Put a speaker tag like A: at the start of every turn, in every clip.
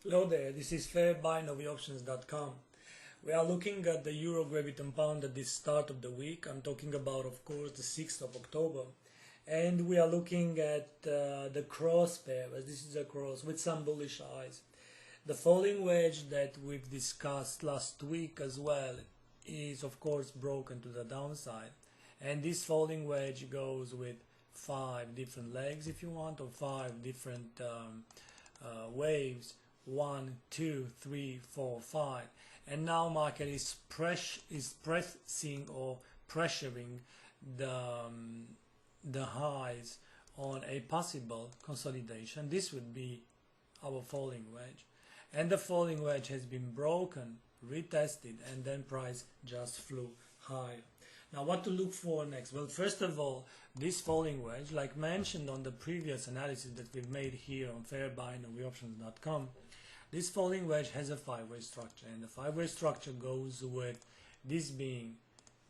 A: Hello there, this is fairbuynovioptions.com. We are looking at the EURGBP pound at the start of the week. I'm talking about, of course, the 6th of October. And we are looking at the cross pair, as this is a cross with some bullish eyes. The falling wedge that we've discussed last week as well is, of course, broken to the downside. And this falling wedge goes with 5 different legs, if you want, or 5 different waves. 1, 2, 3, 4, 5, and now market is pressing or pressuring the highs on a possible consolidation. This would be our falling wedge, and the falling wedge has been broken, retested, and then price just flew higher. Now, what to look for next? Well, first of all, this falling wedge, like mentioned on the previous analysis that we've made here on fairbuynovioptions.com, this falling wedge has a 5-way structure, and the 5-way structure goes with this being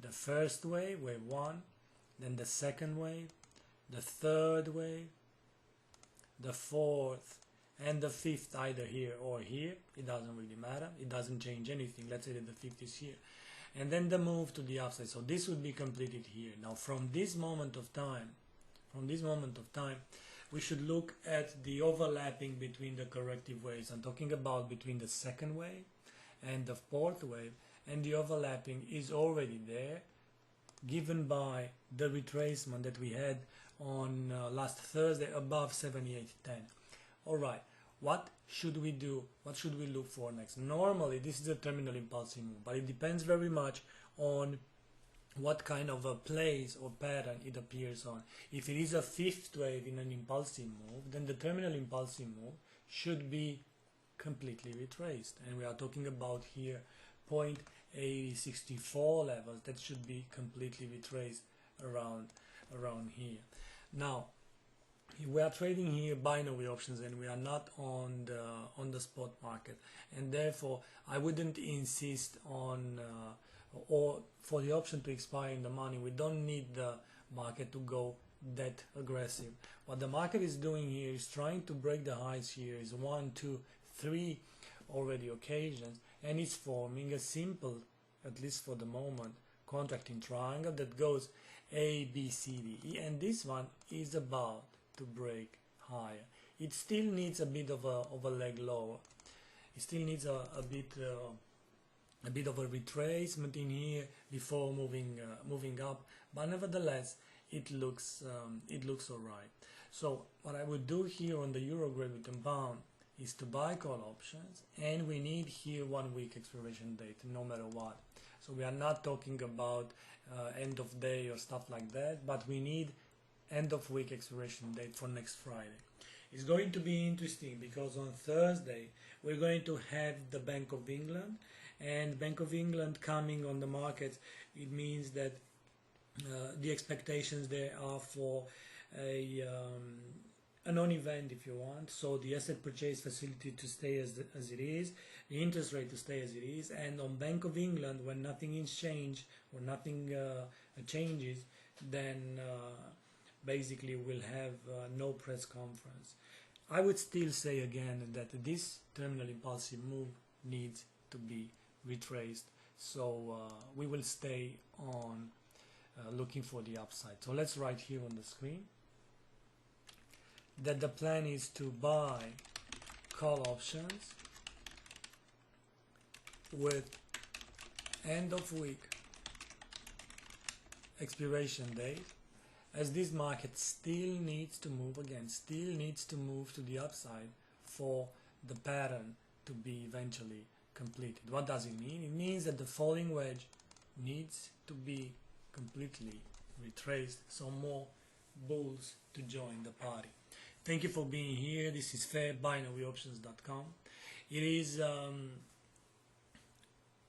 A: the first wave, wave 1, then the second wave, the third wave, the fourth, and the fifth, either here or here. It doesn't really matter. It doesn't change anything. Let's say that the fifth is here. And then the move to the upside. So this would be completed here. Now, from this moment of time, we should look at the overlapping between the corrective waves. I'm talking about between the second wave and the fourth wave, and the overlapping is already there, given by the retracement that we had on last Thursday above 78.10. All right, what should we do? What should we look for next? Normally, this is a terminal impulsive move, but it depends very much on what kind of a place or pattern it appears on. If it is a fifth wave in an impulsive move, then the terminal impulsive move should be completely retraced, and we are talking about here 0.8064 levels that should be completely retraced around here. Now, we are trading here binary options, and we are not on the spot market, and therefore I wouldn't insist on or for the option to expire in the money. We don't need the market to go that aggressive. What the market is doing here is trying to break the highs here is 1, 2, 3 already occasions, and it's forming a simple, at least for the moment, contracting triangle that goes A, B, C, D, E, and this one is about to break higher. It still needs a bit of a leg lower. It still needs a bit of a retracement in here before moving up, but nevertheless it looks all right. So what I would do here on the EURGBP pound is to buy call options, and we need here 1 week expiration date no matter what. So we are not talking about end of day or stuff like that, but we need end of week expiration date for next Friday. It's going to be interesting because on Thursday we're going to have the Bank of England, and Bank of England coming on the market. It means that the expectations there are for a non-event, if you want. So the asset purchase facility to stay as it is, the interest rate to stay as it is, and on Bank of England, when nothing is changed or nothing changes, then basically we'll have no press conference. I would still say again that this terminal impulsive move needs to be retraced, so we will stay on looking for the upside. So let's write here on the screen that the plan is to buy call options with end of week expiration date, as this market still needs to move again, still needs to move to the upside for the pattern to be eventually completed. What does it mean? It means that the falling wedge needs to be completely retraced, so more bulls to join the party. Thank you for being here. This is fairbuynovioptions.com. It is an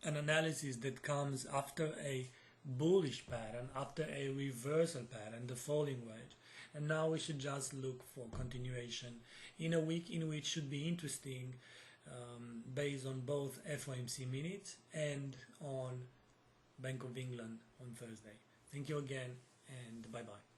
A: analysis that comes after a bullish pattern, after a reversal pattern, the falling wedge, and now we should just look for continuation in a week in which should be interesting based on both FOMC minutes and on Bank of England on Thursday. Thank you again, and bye bye.